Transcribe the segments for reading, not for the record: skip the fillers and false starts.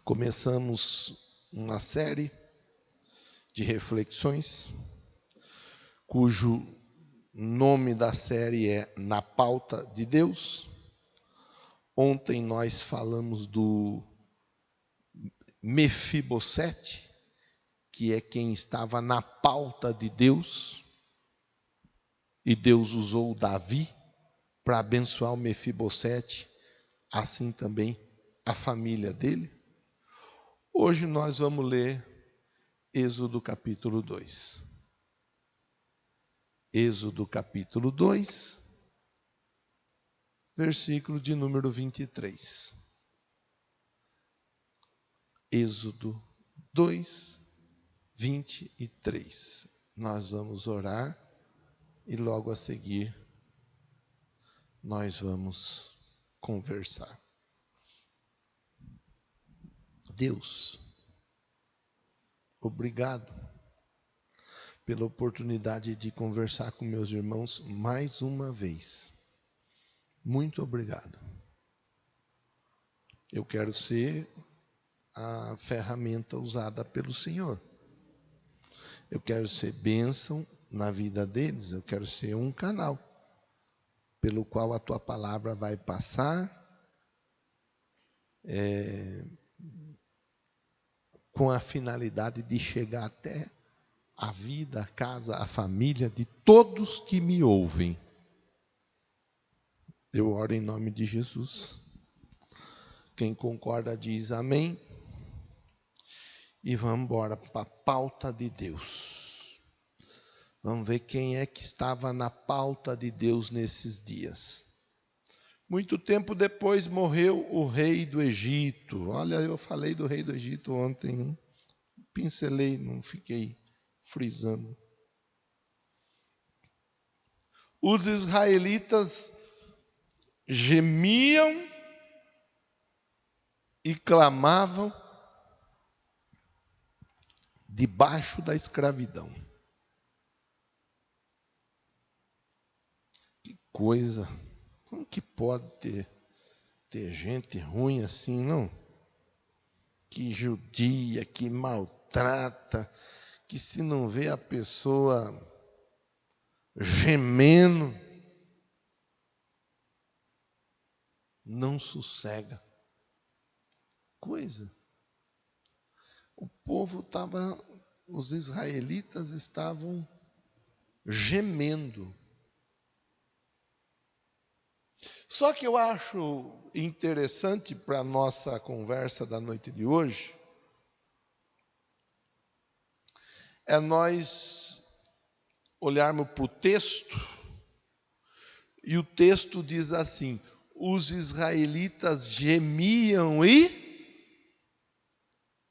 Começamos uma série de reflexões, cujo nome da série é Na Pauta de Deus. Ontem nós falamos do Mefibosete, que é quem estava na pauta de Deus, e Deus usou Davi para abençoar o Mefibosete, assim também a família dele. Hoje nós vamos ler Êxodo capítulo 2. Êxodo capítulo 2, versículo de número 23. Êxodo 2, 23. Nós vamos orar e logo a seguir nós vamos conversar. Deus, obrigado pela oportunidade de conversar com meus irmãos mais uma vez. Muito obrigado. Eu quero ser a ferramenta usada pelo Senhor. Eu quero ser bênção na vida deles. Eu quero ser um canal pelo qual a tua palavra vai passar com a finalidade de chegar até a vida, a casa, a família de todos que me ouvem. Eu oro em nome de Jesus. Quem concorda diz amém. E vamos embora para a pauta de Deus. Vamos ver quem é que estava na pauta de Deus nesses dias. Muito tempo depois morreu o rei do Egito. Olha, eu falei do rei do Egito ontem, hein? Pincelei, não fiquei frisando. Os israelitas gemiam e clamavam debaixo da escravidão. Que coisa! Como que pode ter gente ruim assim, não? Que judia, que maltrata, que se não vê a pessoa gemendo, não sossega. Coisa. O povo estava, os israelitas estavam gemendo. Só que eu acho interessante para a nossa conversa da noite de hoje, é nós olharmos para o texto, e o texto diz assim: os israelitas gemiam e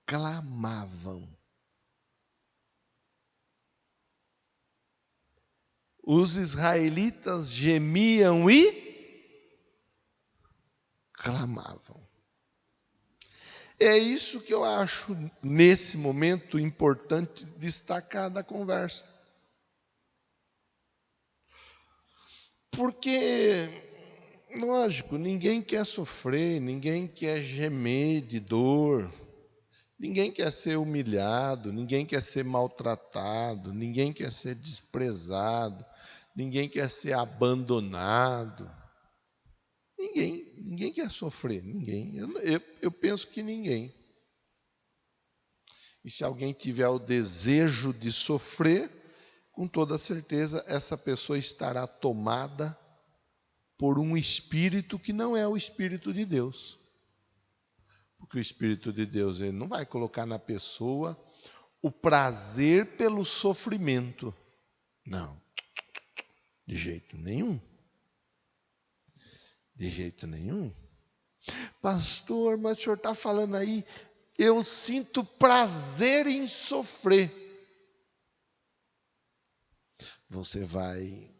clamavam. Os israelitas gemiam e clamavam. É isso que eu acho, nesse momento, importante destacar da conversa. Porque, lógico, ninguém quer sofrer, ninguém quer gemer de dor, ninguém quer ser humilhado, ninguém quer ser maltratado, ninguém quer ser desprezado, ninguém quer ser abandonado. Ninguém quer sofrer, ninguém. Eu penso que ninguém. E se alguém tiver o desejo de sofrer, com toda certeza essa pessoa estará tomada por um espírito que não é o Espírito de Deus. Porque o Espírito de Deus, ele não vai colocar na pessoa o prazer pelo sofrimento. Não, de jeito nenhum. De jeito nenhum. Pastor, mas o senhor está falando aí, eu sinto prazer em sofrer. Você vai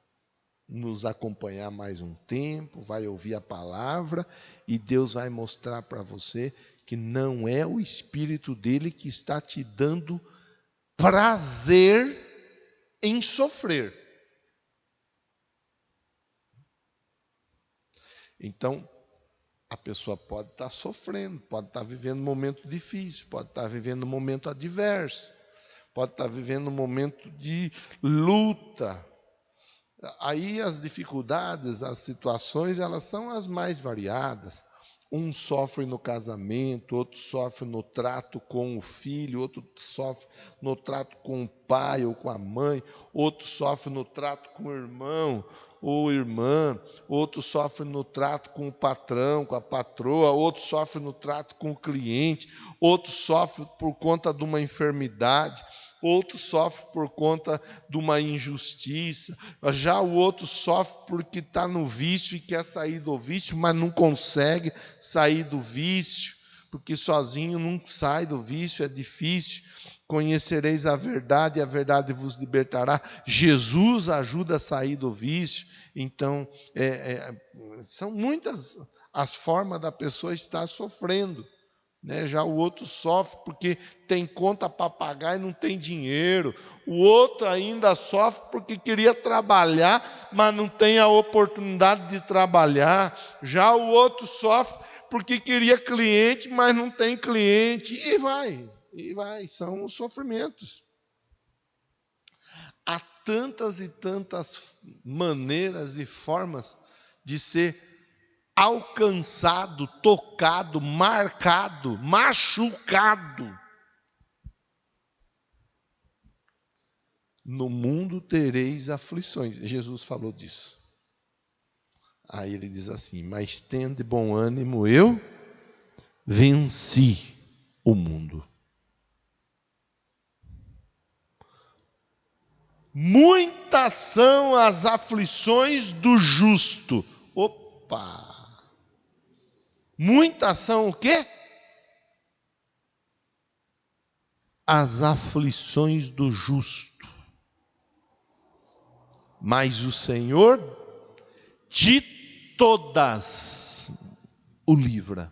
nos acompanhar mais um tempo, vai ouvir a palavra e Deus vai mostrar para você que não é o Espírito dele que está te dando prazer em sofrer. Então, A pessoa pode estar sofrendo, pode estar vivendo um momento difícil, pode estar vivendo um momento adverso, pode estar vivendo um momento de luta. Aí as dificuldades, as situações, elas são as mais variadas. Um sofre no casamento, outro sofre no trato com o filho, outro sofre no trato com o pai ou com a mãe, outro sofre no trato com o irmão ou irmã, outro sofre no trato com o patrão, com a patroa, outro sofre no trato com o cliente, outro sofre por conta de uma enfermidade, outro sofre por conta de uma injustiça, já o outro sofre porque está no vício e quer sair do vício, mas não consegue sair do vício, porque sozinho não sai do vício, é difícil. Conhecereis a verdade e a verdade vos libertará. Jesus ajuda a sair do vício. Então, são muitas as formas da pessoa estar sofrendo. Já o outro sofre porque tem conta para pagar e não tem dinheiro. O outro ainda sofre porque queria trabalhar, mas não tem a oportunidade de trabalhar. Já o outro sofre porque queria cliente, mas não tem cliente. E vai. São os sofrimentos. Há tantas e tantas maneiras e formas de ser alcançado, tocado, marcado, machucado. No mundo tereis aflições. Jesus falou disso. Aí ele diz assim: mas tende bom ânimo, eu venci o mundo. Muitas são as aflições do justo. Opa! Muitas são o quê? As aflições do justo. Mas o Senhor de todas o livra.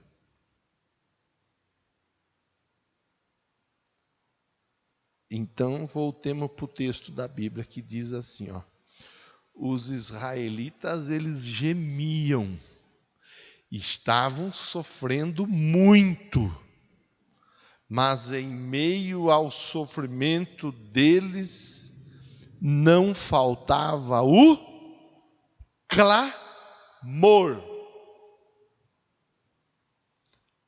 Então, voltemos para o texto da Bíblia que diz assim, os israelitas, eles gemiam, estavam sofrendo muito, mas em meio ao sofrimento deles, não faltava o clamor.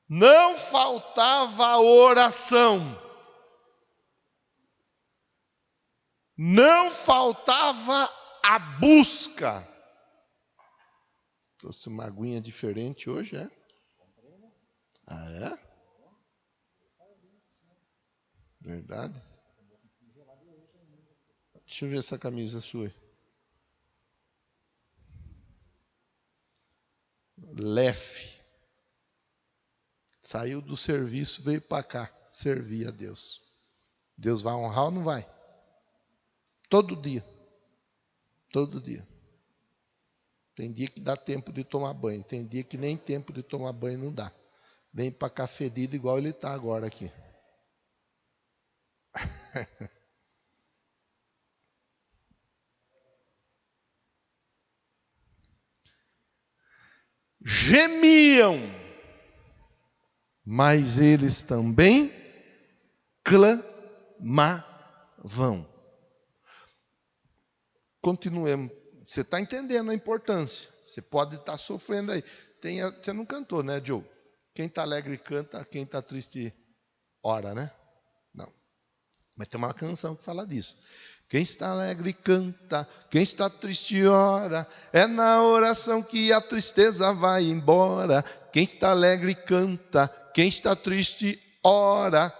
Não faltava a oração. Não faltava a busca. Trouxe uma aguinha diferente hoje, é? Ah, é? Verdade? Deixa eu ver essa camisa sua. Lefe. Saiu do serviço, veio para cá, servir a Deus. Deus vai honrar ou não vai? Todo dia. Todo dia. Tem dia que dá tempo de tomar banho, tem dia que nem tempo de tomar banho não dá. Vem para cá fedido igual ele está agora aqui. Gemiam, mas eles também clamavam. Continuemos. Você está entendendo a importância. Você pode estar sofrendo aí. Você não cantou, né, Joe? Quem está alegre canta, quem está triste ora, né? Não. Mas tem uma canção que fala disso. Quem está alegre canta, quem está triste ora. É na oração que a tristeza vai embora. Quem está alegre canta, quem está triste ora.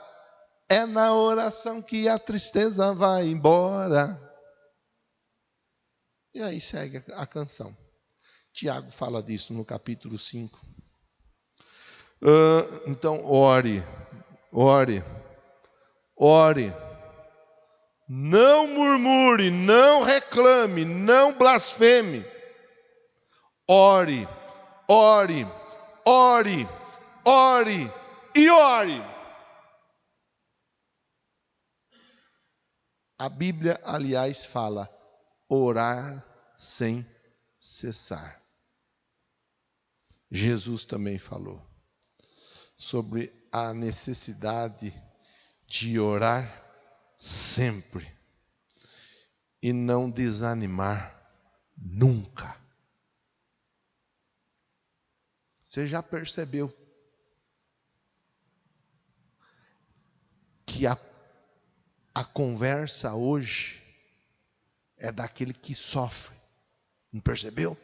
É na oração que a tristeza vai embora. E aí segue a canção. Tiago fala disso no capítulo 5. Então, ore. Não murmure, não reclame, não blasfeme. Ore e ore. A Bíblia, aliás, fala orar sem cessar. Jesus também falou sobre a necessidade de orar sempre e não desanimar nunca. Você já percebeu que a conversa hoje é daquele que sofre? Não percebeu?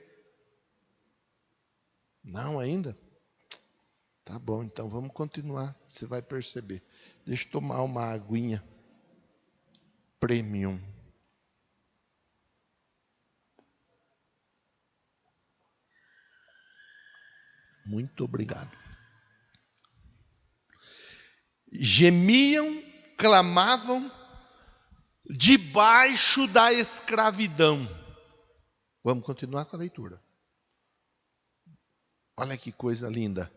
Não ainda? Tá bom, então vamos continuar. Você vai perceber. Deixa eu tomar uma aguinha premium. Muito obrigado. Gemiam, clamavam debaixo da escravidão. Vamos continuar com a leitura. Olha que coisa linda.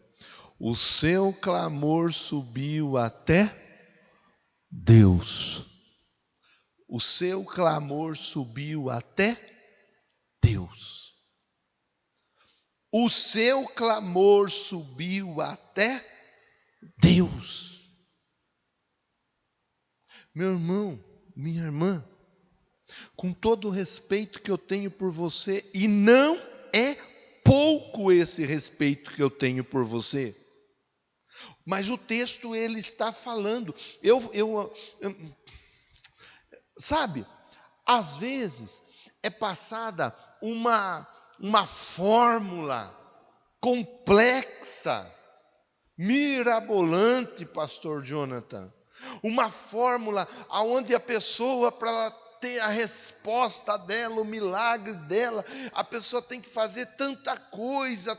O seu clamor subiu até Deus. O seu clamor subiu até Deus. O seu clamor subiu até Deus. Meu irmão, minha irmã, com todo o respeito que eu tenho por você, e não é pouco esse respeito que eu tenho por você, mas o texto ele está falando, sabe, às vezes é passada uma fórmula complexa, mirabolante, pastor Jonathan, uma fórmula aonde a pessoa, para ela ter a resposta dela, o milagre dela, a pessoa tem que fazer tanta coisa,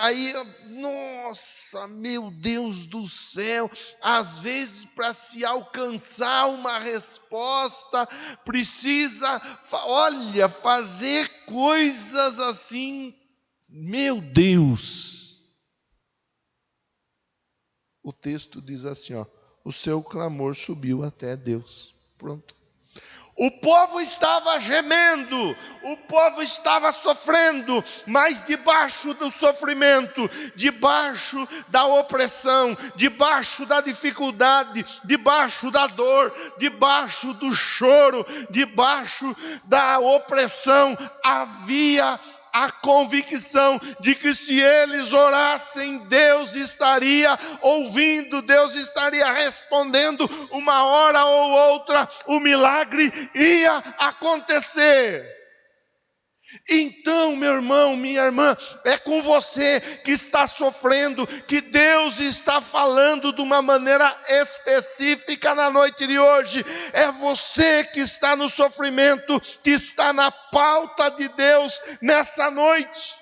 aí, nossa, meu Deus do céu, às vezes para se alcançar uma resposta, precisa, fazer coisas assim, meu Deus. O texto diz assim, o seu clamor subiu até Deus. Pronto. O povo estava gemendo, o povo estava sofrendo, mas debaixo do sofrimento, debaixo da opressão, debaixo da dificuldade, debaixo da dor, debaixo do choro, debaixo da opressão, havia a convicção de que se eles orassem, Deus estaria ouvindo, Deus estaria respondendo, uma hora ou outra o milagre ia acontecer. Então, meu irmão, minha irmã, é com você que está sofrendo, que Deus está falando de uma maneira específica na noite de hoje. É você que está no sofrimento, que está na pauta de Deus nessa noite.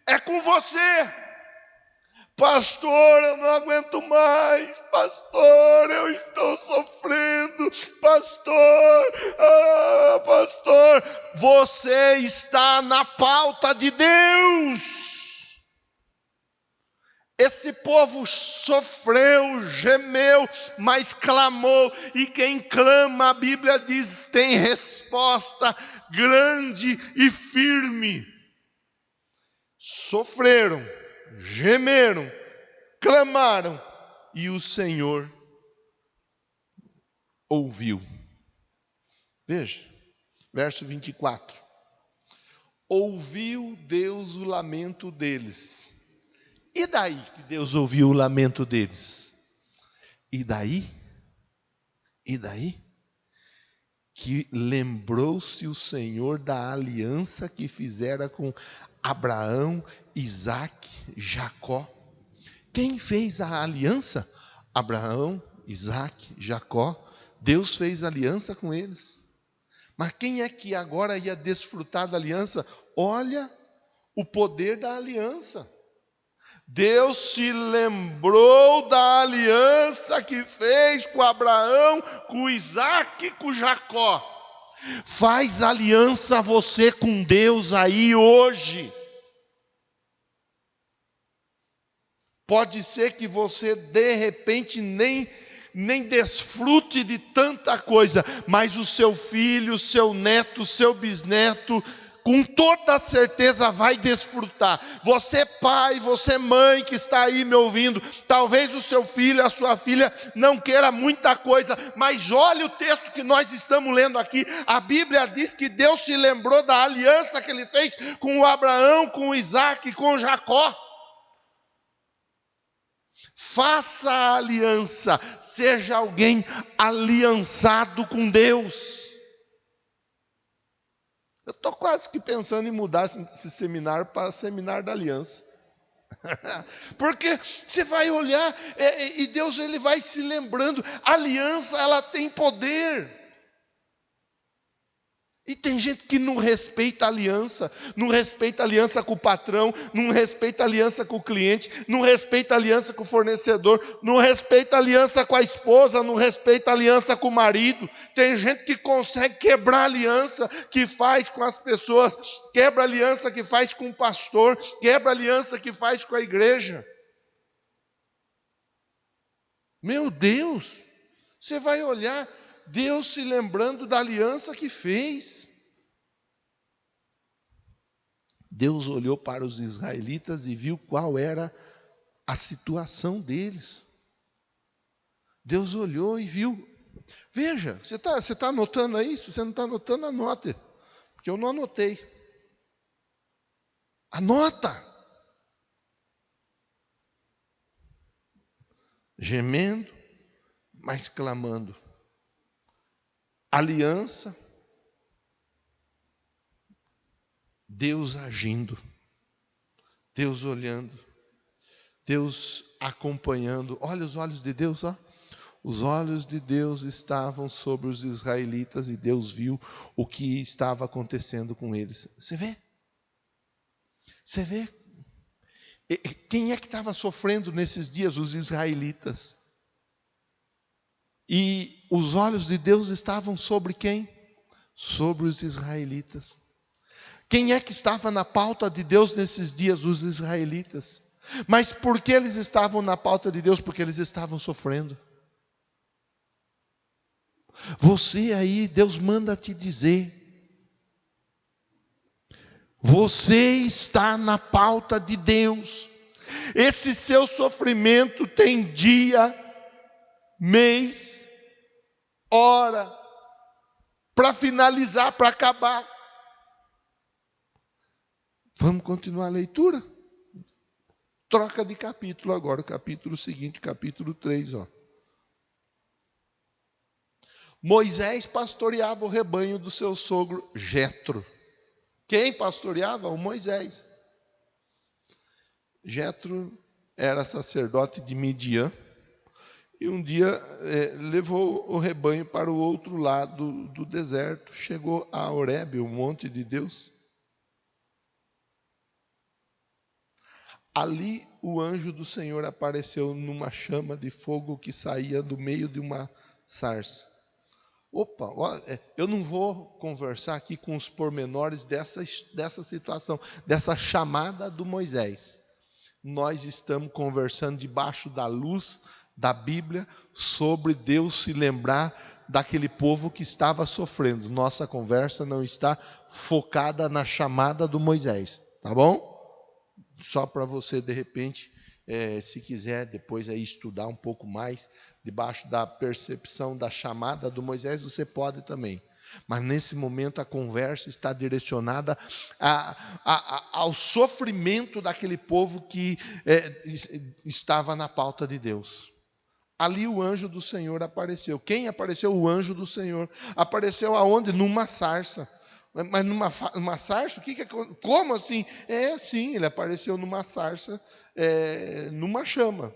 É com você. Pastor, eu não aguento mais. Pastor, eu estou sofrendo. Pastor, pastor, você está na pauta de Deus. Esse povo sofreu, gemeu, mas clamou. E quem clama, a Bíblia diz, tem resposta grande e firme. Sofreram, gemeram, clamaram, e o Senhor ouviu. Veja, verso 24. Ouviu Deus o lamento deles. E daí que Deus ouviu o lamento deles? E daí que lembrou-se o Senhor da aliança que fizera com Abraão, Isaque, Jacó. Quem fez a aliança? Abraão, Isaque, Jacó. Deus fez aliança com eles. Mas quem é que agora ia desfrutar da aliança? Olha o poder da aliança. Deus se lembrou da aliança que fez com Abraão, com Isaque e com Jacó. Faz aliança você com Deus aí hoje. Pode ser que você de repente nem desfrute de tanta coisa, mas o seu filho, o seu neto, o seu bisneto, com toda certeza vai desfrutar. Você pai, você mãe que está aí me ouvindo, talvez o seu filho, a sua filha não queira muita coisa, mas olha o texto que nós estamos lendo aqui. A Bíblia diz que Deus se lembrou da aliança que Ele fez com o Abraão, com o Isaac e com Jacó. Faça a aliança, seja alguém aliançado com Deus. Eu estou quase que pensando em mudar esse seminário para seminário da aliança. Porque você vai olhar e Deus ele vai se lembrando. A aliança ela tem poder. E tem gente que não respeita a aliança, não respeita a aliança com o patrão, não respeita a aliança com o cliente, não respeita a aliança com o fornecedor, não respeita a aliança com a esposa, não respeita a aliança com o marido. Tem gente que consegue quebrar a aliança que faz com as pessoas, quebra a aliança que faz com o pastor, quebra a aliança que faz com a igreja. Meu Deus, você vai olhar Deus se lembrando da aliança que fez. Deus olhou para os israelitas e viu qual era a situação deles. Deus olhou e viu. Veja, você tá anotando aí? Se você não está anotando, anote. Porque eu não anotei. Anota. Gemendo, mas clamando. Aliança, Deus agindo, Deus olhando, Deus acompanhando. Olha os olhos de Deus, ó. Os olhos de Deus estavam sobre os israelitas e Deus viu o que estava acontecendo com eles. Você vê? Você vê? Quem é que estava sofrendo nesses dias? Os israelitas. E os olhos de Deus estavam sobre quem? Sobre os israelitas. Quem é que estava na pauta de Deus nesses dias? Os israelitas. Mas por que eles estavam na pauta de Deus? Porque eles estavam sofrendo. Você aí, Deus manda te dizer. Você está na pauta de Deus. Esse seu sofrimento tem dia, mês, hora, para finalizar, para acabar. Vamos continuar a leitura? Troca de capítulo agora, o capítulo seguinte, capítulo 3, ó. Moisés pastoreava o rebanho do seu sogro Jetro. Quem pastoreava? O Moisés. Jetro era sacerdote de Midian. E um dia levou o rebanho para o outro lado do deserto. Chegou a Horebe, o monte de Deus. Ali o anjo do Senhor apareceu numa chama de fogo que saía do meio de uma sarça. Opa, eu não vou conversar aqui com os pormenores dessa situação, dessa chamada do Moisés. Nós estamos conversando debaixo da luz da Bíblia sobre Deus se lembrar daquele povo que estava sofrendo. Nossa conversa não está focada na chamada do Moisés, tá bom? Só para você, de repente, se quiser depois aí estudar um pouco mais, debaixo da percepção da chamada do Moisés, você pode também. Mas nesse momento a conversa está direcionada ao sofrimento daquele povo que estava na pauta de Deus. Ali o anjo do Senhor apareceu. Quem apareceu? O anjo do Senhor. Apareceu aonde? Numa sarça. Mas numa sarça? Como assim? Sim, ele apareceu numa sarça, numa chama.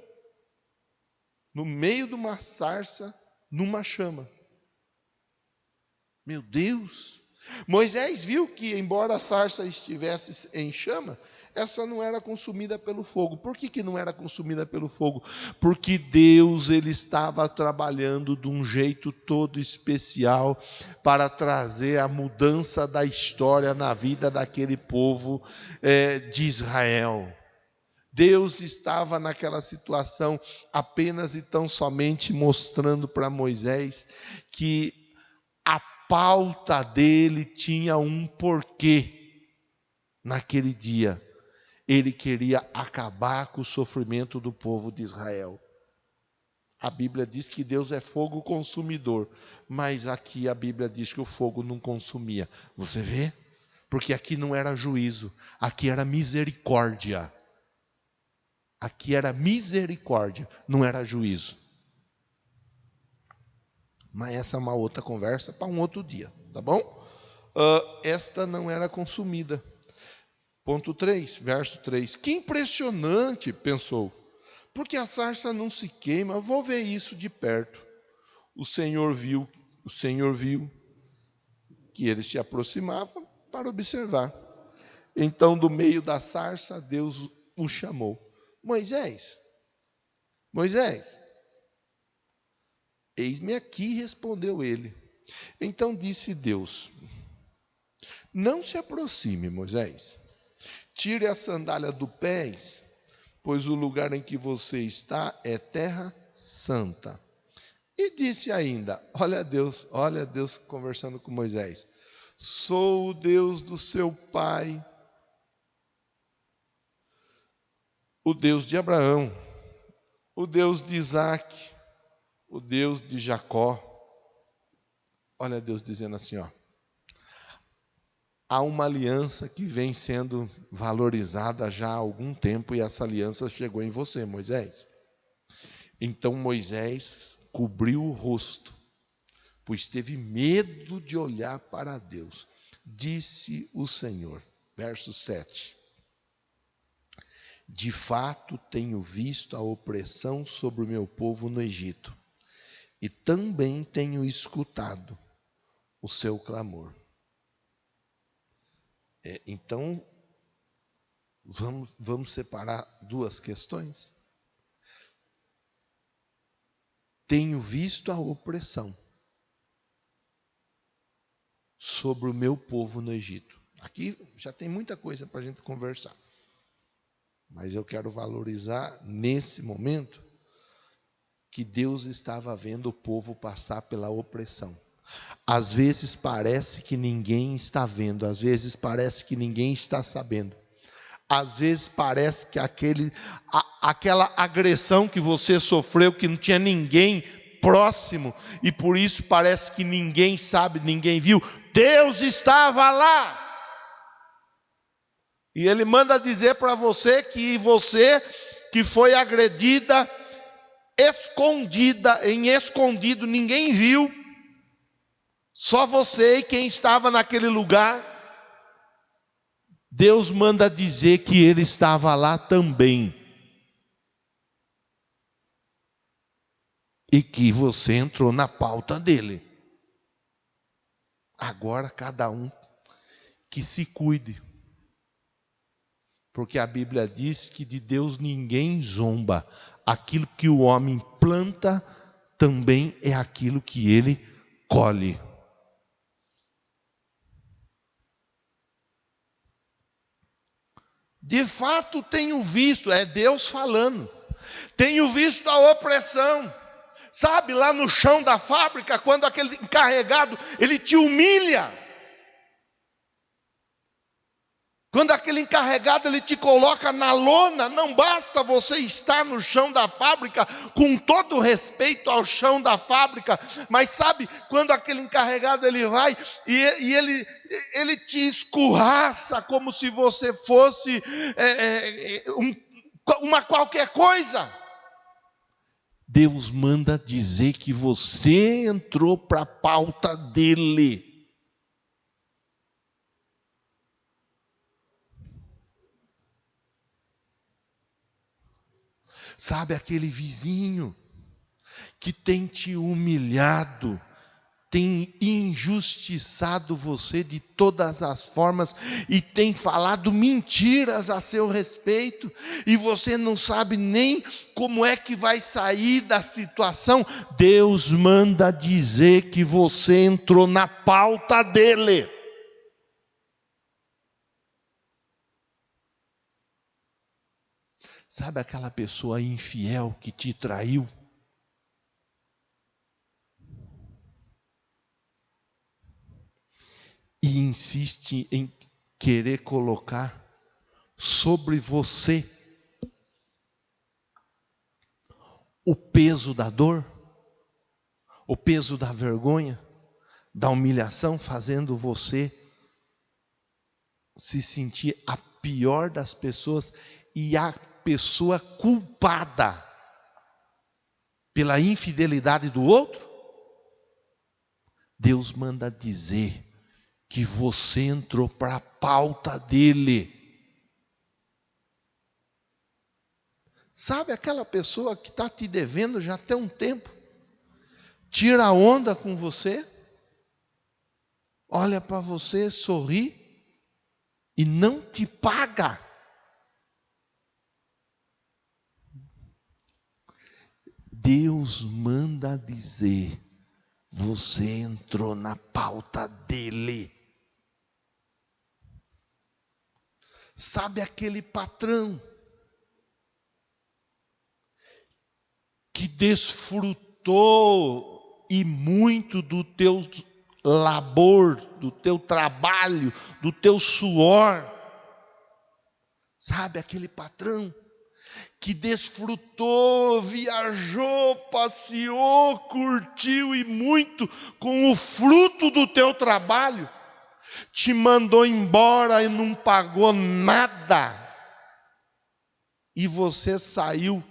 No meio de uma sarça, numa chama. Meu Deus! Moisés viu que, embora a sarça estivesse em chama, essa não era consumida pelo fogo. Por que não era consumida pelo fogo? Porque Deus ele estava trabalhando de um jeito todo especial para trazer a mudança da história na vida daquele povo de Israel. Deus estava naquela situação apenas e tão somente mostrando para Moisés que a pauta dele tinha um porquê. naquele dia, ele queria acabar com o sofrimento do povo de Israel. A Bíblia diz que Deus é fogo consumidor, mas aqui a Bíblia diz que o fogo não consumia. Você vê? Porque aqui não era juízo, aqui era misericórdia. Aqui era misericórdia, não era juízo. Mas essa é uma outra conversa para um outro dia, tá bom? Esta não era consumida. Ponto 3, verso 3. Que impressionante, pensou. Porque a sarça não se queima, vou ver isso de perto. O Senhor viu que ele se aproximava para observar. Então, do meio da sarça, Deus o chamou. Moisés, eis-me aqui, respondeu ele. Então disse Deus, não se aproxime, Moisés. Tire a sandália do pés, pois o lugar em que você está é terra santa. E disse ainda, olha Deus conversando com Moisés. Sou o Deus do seu pai, o Deus de Abraão, o Deus de Isaque, o Deus de Jacó. Olha Deus dizendo assim, há uma aliança que vem sendo valorizada já há algum tempo e essa aliança chegou em você, Moisés. Então Moisés cobriu o rosto, pois teve medo de olhar para Deus. Disse o Senhor, verso 7. De fato tenho visto a opressão sobre o meu povo no Egito, e também tenho escutado o seu clamor. Então, vamos separar duas questões. Tenho visto a opressão sobre o meu povo no Egito. Aqui já tem muita coisa para a gente conversar. Mas eu quero valorizar nesse momento que Deus estava vendo o povo passar pela opressão. Às vezes parece que ninguém está vendo, às vezes parece que ninguém está sabendo. Às vezes parece que aquela agressão que você sofreu, que não tinha ninguém próximo, e por isso parece que ninguém sabe, ninguém viu. Deus estava lá. E Ele manda dizer para você que foi agredida, escondida, em escondido, ninguém viu. Só você e quem estava naquele lugar. Deus manda dizer que Ele estava lá também. E que você entrou na pauta dele. Agora cada um que se cuide. Porque a Bíblia diz que de Deus ninguém zomba. Aquilo que o homem planta também é aquilo que ele colhe. De fato tenho visto, é Deus falando, tenho visto a opressão. Sabe, lá no chão da fábrica, quando aquele encarregado, ele te humilha. Quando aquele encarregado, ele te coloca na lona, não basta você estar no chão da fábrica, com todo respeito ao chão da fábrica, mas sabe, quando aquele encarregado, ele vai, e ele te escorraça, como se você fosse uma qualquer coisa. Deus manda dizer que você entrou para a pauta dele. Sabe aquele vizinho que tem te humilhado, tem injustiçado você de todas as formas e tem falado mentiras a seu respeito e você não sabe nem como é que vai sair da situação? Deus manda dizer que você entrou na pauta dele. Sabe aquela pessoa infiel que te traiu? E insiste em querer colocar sobre você o peso da dor, o peso da vergonha, da humilhação, fazendo você se sentir a pior das pessoas e a pessoa culpada pela infidelidade do outro? Deus manda dizer que você entrou para a pauta dele. Sabe aquela pessoa que está te devendo já tem um tempo? Tira a onda com você, olha para você, sorri e não te paga. Deus manda dizer, você entrou na pauta dele. Sabe aquele patrão que desfrutou e muito do teu labor, do teu trabalho, do teu suor? Sabe aquele patrão que desfrutou, viajou, passeou, curtiu e muito com o fruto do teu trabalho, te mandou embora e não pagou nada, e você saiu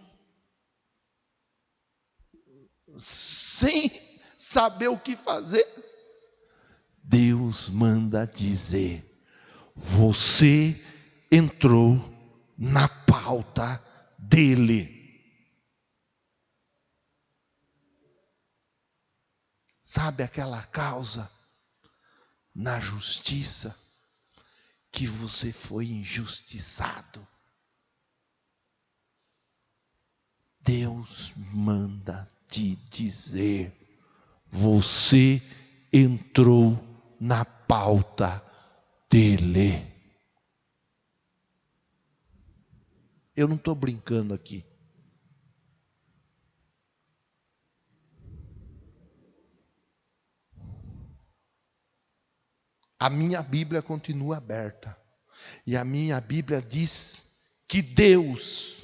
sem saber o que fazer? Deus manda dizer, você entrou na pauta dele. Sabe aquela causa na justiça que você foi injustiçado? Deus manda te dizer, você entrou na pauta dele. Eu não estou brincando aqui. A minha Bíblia continua aberta. E a minha Bíblia diz que Deus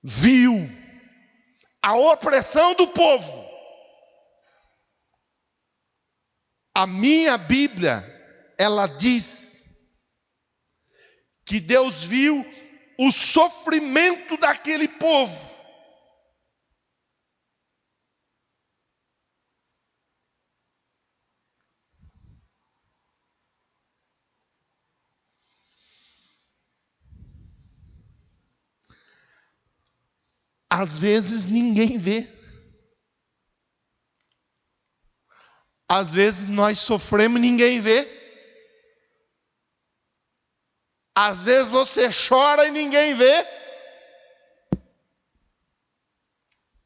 viu a opressão do povo. A minha Bíblia, ela diz que Deus viu o sofrimento daquele povo. Às vezes ninguém vê. Às vezes nós sofremos e ninguém vê. Às vezes você chora e ninguém vê.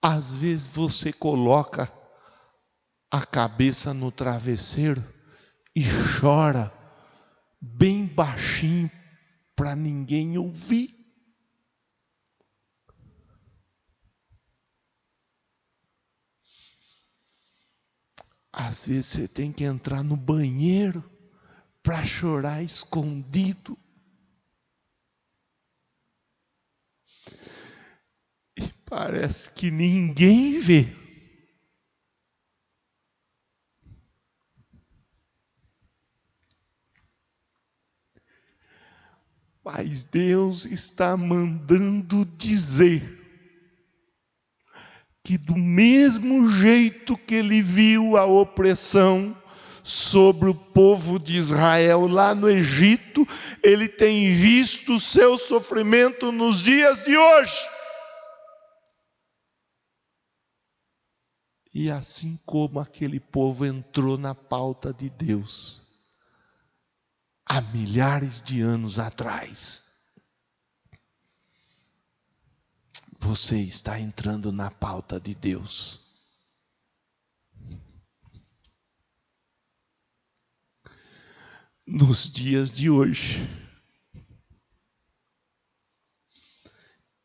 Às vezes você coloca a cabeça no travesseiro e chora bem baixinho para ninguém ouvir. Às vezes você tem que entrar no banheiro para chorar escondido. E parece que ninguém vê. Mas Deus está mandando dizer que do mesmo jeito que Ele viu a opressão sobre o povo de Israel lá no Egito, Ele tem visto o seu sofrimento nos dias de hoje. E assim como aquele povo entrou na pauta de Deus há milhares de anos atrás, você está entrando na pauta de Deus. Nos dias de hoje,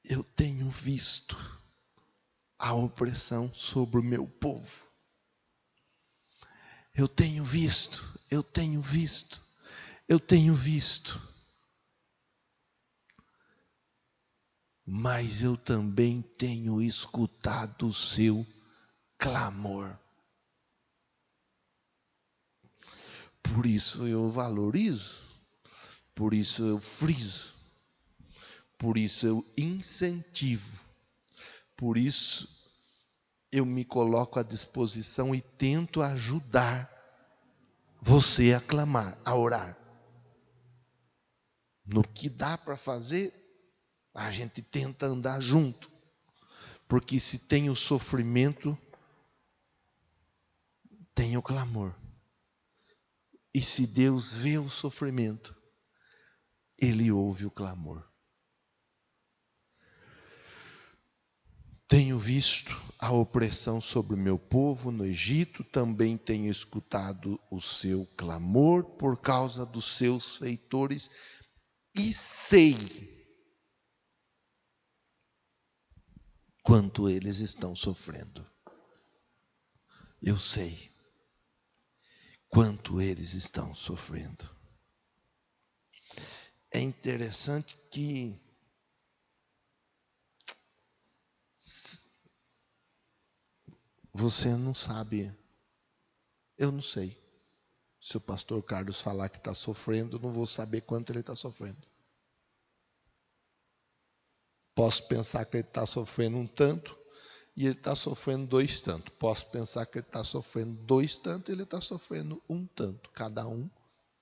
eu tenho visto a opressão sobre o meu povo. Eu tenho visto. eu tenho visto, mas eu também tenho escutado o seu clamor. Por isso eu valorizo, por isso eu friso, por isso eu incentivo, por isso eu me coloco à disposição e tento ajudar você a clamar, a orar. No que dá para fazer, a gente tenta andar junto. Porque se tem o sofrimento, tem o clamor. E se Deus vê o sofrimento, Ele ouve o clamor. Tenho visto a opressão sobre o meu povo no Egito, também tenho escutado o seu clamor por causa dos seus feitores e sei quanto eles estão sofrendo. Eu sei quanto eles estão sofrendo. É interessante que você não sabe, eu não sei. Se o pastor Carlos falar que está sofrendo, eu não vou saber quanto ele está sofrendo. Posso pensar que ele está sofrendo um tanto e ele está sofrendo 2 tantos. Posso pensar que ele está sofrendo 2 tantos e ele está sofrendo 1 tanto. Cada um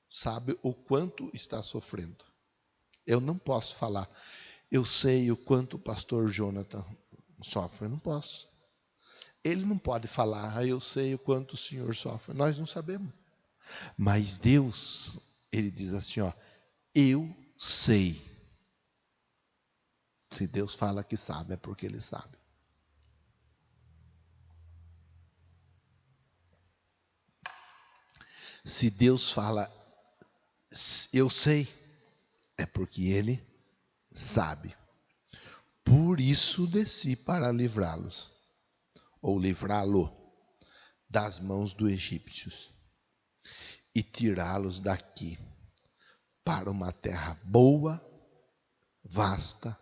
sabe o quanto está sofrendo. Eu não posso falar, eu sei o quanto o pastor Jonathan sofre. Eu não posso. Ele não pode falar, eu sei o quanto o senhor sofre. Nós não sabemos. Mas Deus, Ele diz assim, eu sei. Se Deus fala que sabe, é porque Ele sabe. Se Deus fala, eu sei, é porque Ele sabe. Por isso desci para livrá-los, ou livrá-lo, das mãos dos egípcios, e tirá-los daqui, para uma terra boa, vasta,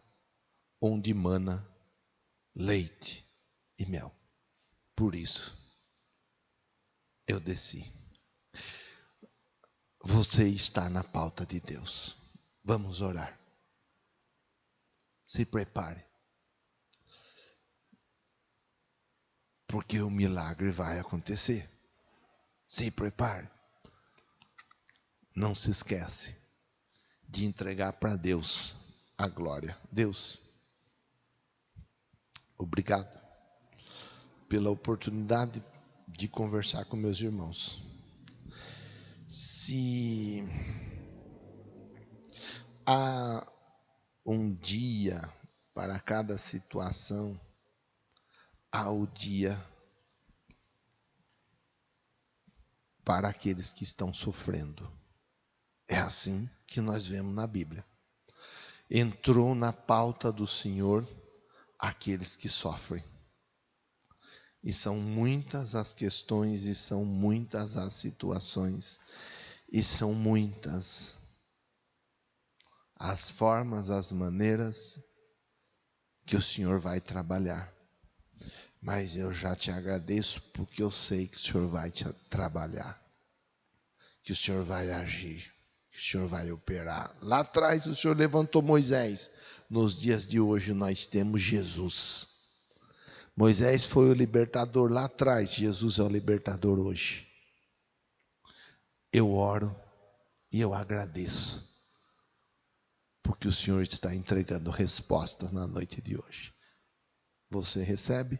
onde mana leite e mel. Por isso, eu desci. Você está na pauta de Deus. Vamos orar. Se prepare. Porque o milagre vai acontecer. Se prepare. Não se esquece de entregar para Deus a glória. Deus, obrigado pela oportunidade de conversar com meus irmãos. Se há um dia para cada situação, há o dia para aqueles que estão sofrendo. É assim que nós vemos na Bíblia. Entrou na pauta do Senhor aqueles que sofrem. E são muitas as questões, e são muitas as situações, e são muitas as formas, as maneiras que o Senhor vai trabalhar. Mas eu já te agradeço porque eu sei que o Senhor vai te trabalhar, que o Senhor vai agir, que o Senhor vai operar. Lá atrás o Senhor levantou Moisés. Nos dias de hoje nós temos Jesus. Moisés foi o libertador lá atrás, Jesus é o libertador hoje. Eu oro e eu agradeço, porque o Senhor está entregando respostas na noite de hoje. Você recebe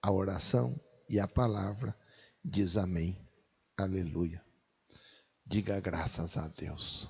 a oração e a palavra, diz amém, aleluia. Diga graças a Deus.